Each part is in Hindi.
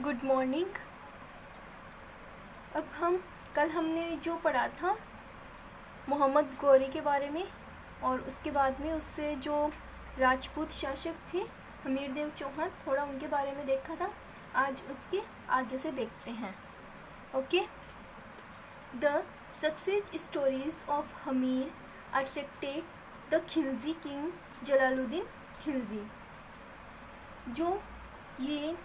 Good morning. अब कल हमने जो पढ़ा था मोहम्मद गौरी के बारे में, और उसके बाद में उससे जो राजपूत शासक थे हमीर देव चौहान, थोड़ा उनके बारे में देखा था। आज उसके आगे से देखते हैं। Okay. The success stories of Hamir attracted the Khilji king Jalaluddin Khilji. जो ये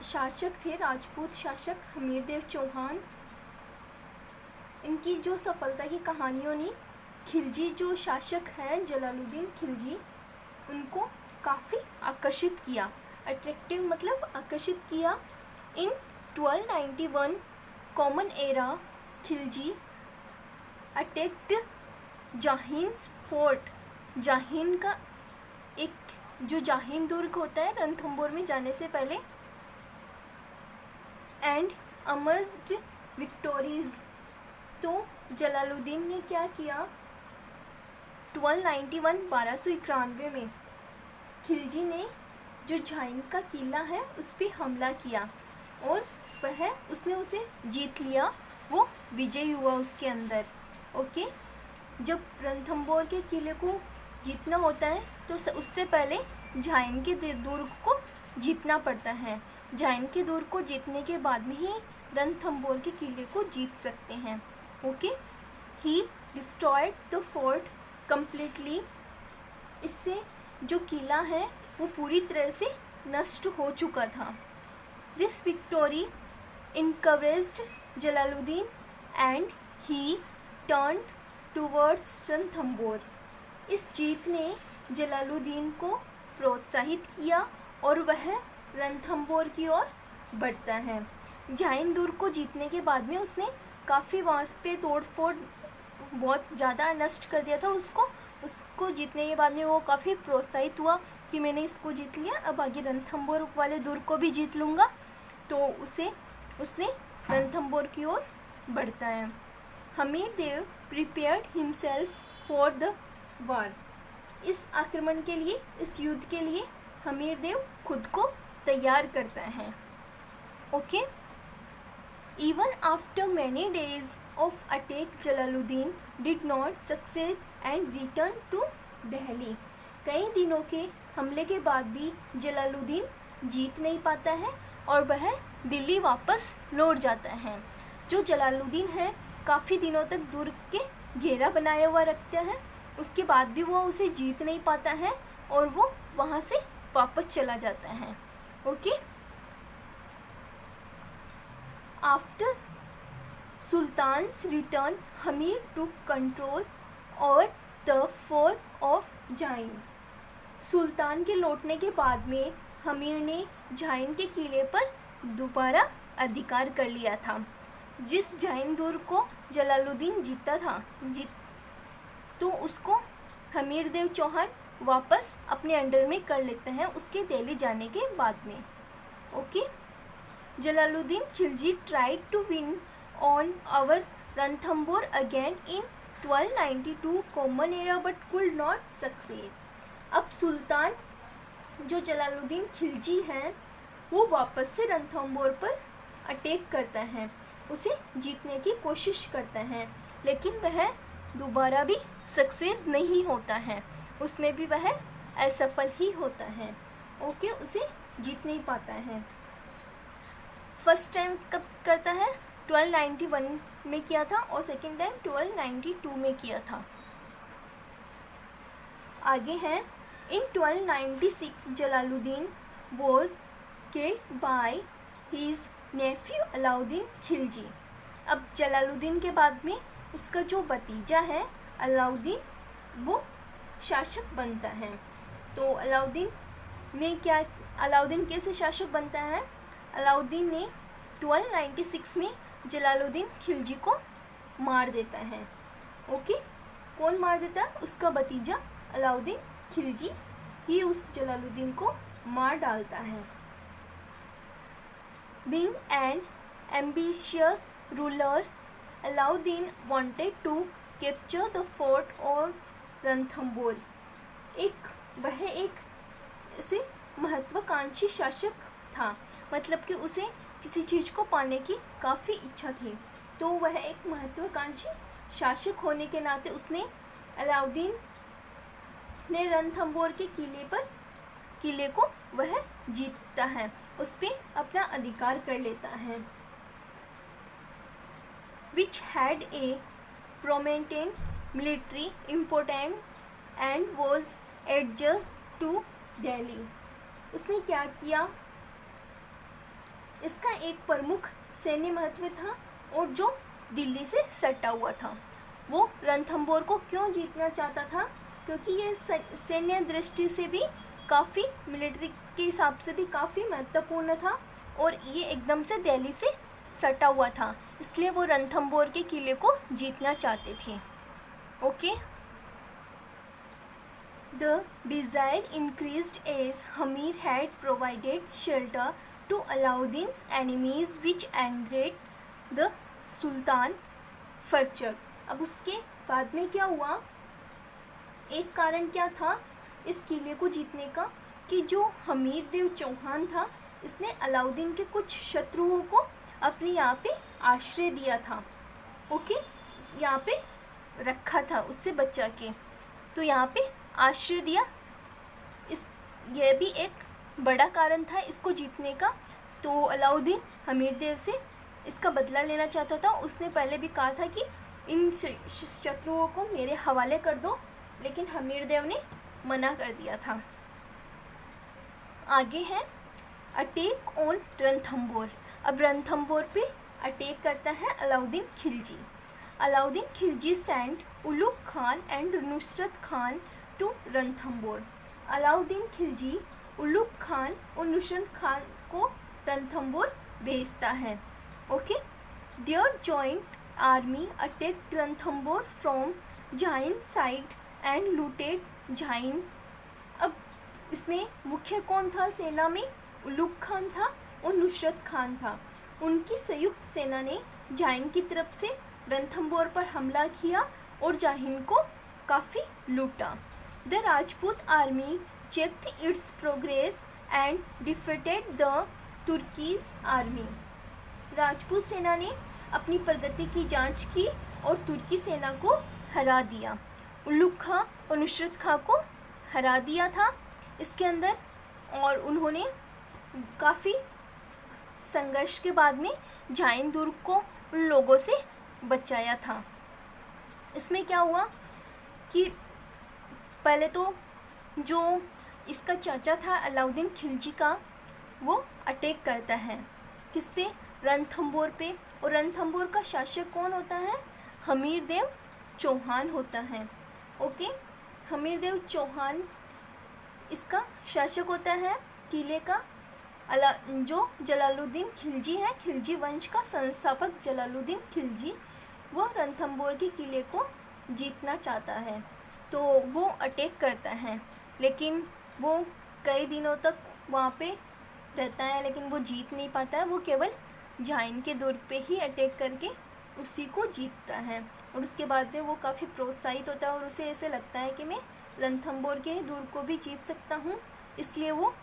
शासक थे, राजपूत शासक हमीर देव चौहान, इनकी जो सफलता की कहानियों ने खिलजी जो शासक हैं जलालुद्दीन खिलजी, उनको काफ़ी आकर्षित किया। अट्रैक्टिव मतलब आकर्षित किया। In 1291 common era Khilji attacked Jhain fort. Jhain का एक जो जाहिन दुर्ग होता है रणथंबोर में जाने से पहले, एंड अमर्स्ड विक्टोरीज। तो जलालुद्दीन ने क्या किया, 1291 1291 में खिलजी ने जो जाहिन का किला है उस पर हमला किया और उसने उसे जीत लिया। वो विजय हुआ उसके अंदर। ओके। जब रणथंबोर के किले को जीतना होता है तो उससे पहले जाहिन के दुर्ग को जीतना पड़ता है। जाहिन के दुर्ग को जीतने के बाद में ही रणथंबोर के किले को जीत सकते हैं। Okay. He destroyed the fort completely. इससे जो किला है वो पूरी तरह से नष्ट हो चुका था। This victory encouraged Jalaluddin and he turned towards Ranthambore. इस जीत ने जलालुद्दीन को प्रोत्साहित किया और वह रणथंबोर की ओर बढ़ता है। जाहिन दुर्ग को जीतने के बाद में उसने काफ़ी वहाँ पे तोड़फोड़ बहुत ज़्यादा नष्ट कर दिया था। उसको जीतने के बाद में वो काफ़ी प्रोत्साहित हुआ कि मैंने इसको जीत लिया, अब आगे रणथंबोर वाले दुर्ग को भी जीत लूँगा। तो उसने रणथंबोर की ओर बढ़ता है। Hammir Dev prepared himself for the war. इस आक्रमण के लिए, इस युद्ध के लिए हमीर देव खुद को तैयार करता है। Okay. Even after many days of attack Jalaluddin did not succeed and return to Delhi. कई दिनों के हमले के बाद भी जलालुद्दीन जीत नहीं पाता है और वह दिल्ली वापस लौट जाता है। जो जलालुद्दीन है काफ़ी दिनों तक दुर्ग के घेरा बनाया हुआ रखता है, उसके बाद भी वो उसे जीत नहीं पाता है और वो वहाँ से वापस चला जाता है। Okay. After sultans return Hamir to control और द फॉल ऑफ जाहिन। सुल्तान के लौटने के बाद में हमीर ने जाहिन के किले पर दोबारा अधिकार कर लिया था। जिस जाहिन दुर्ग को जलालुद्दीन जीता था तो उसको हमीर देव चौहान वापस अपने अंडर में कर लेते हैं उसके दिल्ली जाने के बाद में। Okay. Jalaluddin Khilji tried to win on our Ranthambore again in 1292 common era but could not succeed. अब सुल्तान जो जलालुद्दीन खिलजी हैं वो वापस से रणथंबोर पर अटैक करता है, उसे जीतने की कोशिश करता है, लेकिन वह दोबारा भी सक्सेस नहीं होता है, उसमें भी वह असफल ही होता है। ओके। उसे जीत नहीं पाता है। फर्स्ट टाइम कब करता है, 1291 में किया था और सेकेंड टाइम 1292 में किया था। आगे हैं, इन 1296 Jalaluddin was killed by his Neiphiu Alauddin Khilji. अब जलालुद्दीन के बाद में उसका जो भतीजा है अलाउद्दीन, वो शासक बनता है। तो अलाउद्दीन कैसे शासक बनता है? अलाउद्दीन ने 1296 में जलालुद्दीन खिलजी को मार देता है। ओके। कौन मार देता है? उसका भतीजा अलाउद्दीन खिलजी ही उस जलालुद्दीन को मार डालता है। Being an ambitious ruler, Alauddin wanted to capture the fort of Ranthambore. वह एक ऐसे महत्वाकांक्षी शासक था, मतलब कि उसे किसी चीज़ को पाने की काफ़ी इच्छा थी। तो वह एक महत्वाकांक्षी शासक होने के नाते उसने अलाउद्दीन ने रणथंभौर के किले को वह जीतता है, उस पर अपना अधिकार कर लेता है। Which had a prominent military importance and was adjacent to Delhi. उसने क्या किया, इसका एक प्रमुख सैन्य महत्व था और जो दिल्ली से सटा हुआ था। वो रणथंभौर को क्यों जीतना चाहता था, क्योंकि ये सैन्य दृष्टि से भी काफ़ी, मिलिट्री के हिसाब से भी काफ़ी महत्वपूर्ण था और ये एकदम से दिल्ली से सटा हुआ था, इसलिए वो रणथंभौर के किले को जीतना चाहते थे। Okay. The desire increased as Hammir had provided shelter to Alauddin's enemies which angered the sultan further. अब उसके बाद में क्या हुआ, एक कारण क्या था इस किले को जीतने का, कि जो हमीर देव चौहान था, इसने अलाउद्दीन के कुछ शत्रुओं को अपने यहाँ पे आश्रय दिया था। ओके, यहाँ पे रखा था उससे बचा के, तो यहाँ पे आश्रय दिया। यह भी एक बड़ा कारण था इसको जीतने का। तो अलाउद्दीन हमीर देव से इसका बदला लेना चाहता था। उसने पहले भी कहा था कि इन शत्रुओं को मेरे हवाले कर दो, लेकिन हमीर देव ने मना कर दिया था। आगे है अटैक ऑन रणथंभौर। अब रणथंभौर पे अटैक करता है Alauddin Khilji. Alauddin Khilji sent Ulugh Khan and Nusrat Khan to Ranthambore. Alauddin Khilji Ulugh Khan और नुसरत खान को रणथंभौर भेजता है। Okay, their joint army attacked Ranthambore from Jhain side and looted Jhain. अब इसमें मुख्य कौन था सेना में, उलुग खान था और नुसरत खान था। उनकी संयुक्त सेना ने जाइन की तरफ से रणथंभौर पर हमला किया और जाइन को काफ़ी लूटा। The Rajput army checked its progress and defeated the Turkish army. Rajput सेना ने अपनी प्रगति की जांच की और तुर्की सेना को हरा दिया। उलुग खां और नुसरत खां को हरा दिया था इसके अंदर, और उन्होंने काफ़ी संघर्ष के बाद में जाइन दुर्ग को उन लोगों से बचाया था। इसमें क्या हुआ कि पहले तो जो इसका चाचा था अलाउद्दीन खिलजी का, वो अटैक करता है किस पे, रणथंभौर पे। और रणथंभौर का शासक कौन होता है, हमीर देव चौहान होता है। ओके, हमीर देव चौहान इसका शासक होता है किले का। जो जलालुद्दीन खिलजी है, खिलजी वंश का संस्थापक जलालुद्दीन खिलजी, वो रणथंभौर के किले को जीतना चाहता है। तो वो अटैक करता है, लेकिन वो कई दिनों तक वहाँ पे रहता है, लेकिन वो जीत नहीं पाता है। वो केवल जाइन के दुर्ग पे ही अटैक करके उसी को जीतता है। और उसके बाद में वो काफ़ी प्रोत्साहित होता है और उसे ऐसे लगता है कि मैं रणथंभौर के दुर्ग को भी जीत सकता हूँ, इसलिए वो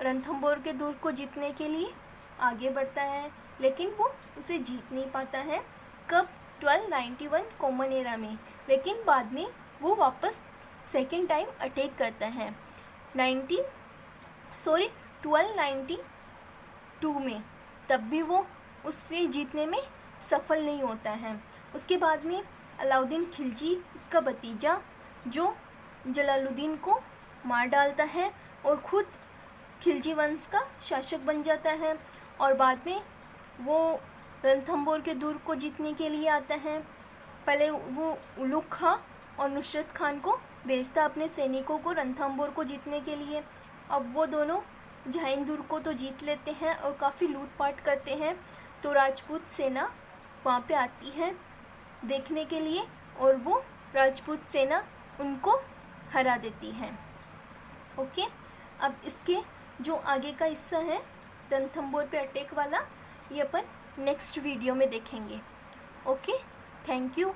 रणथंभौर के दुर्ग को जीतने के लिए आगे बढ़ता है, लेकिन वो उसे जीत नहीं पाता है। कब, 1291 कॉमन एरा में। लेकिन बाद में वो वापस सेकेंड टाइम अटैक करता है 1292 में, तब भी वो उससे जीतने में सफल नहीं होता है। उसके बाद में अलाउद्दीन खिलजी, उसका भतीजा, जो जलालुद्दीन को मार डालता है और ख़ुद खिलजी वंश का शासक बन जाता है। और बाद में वो रणथंभौर के दुर्ग को जीतने के लिए आता है। पहले वो उलुग खां और नुसरत खान को भेजता अपने सैनिकों को रणथंभौर को जीतने के लिए। अब वो दोनों जाइन दुर्ग को तो जीत लेते हैं और काफ़ी लूटपाट करते हैं। तो राजपूत सेना वहाँ पे आती है देखने के लिए, और वो राजपूत सेना उनको हरा देती है। ओके, अब इसके जो आगे का हिस्सा है रणथंभौर पे अटैक वाला, ये अपन नेक्स्ट वीडियो में देखेंगे। Okay, thank you.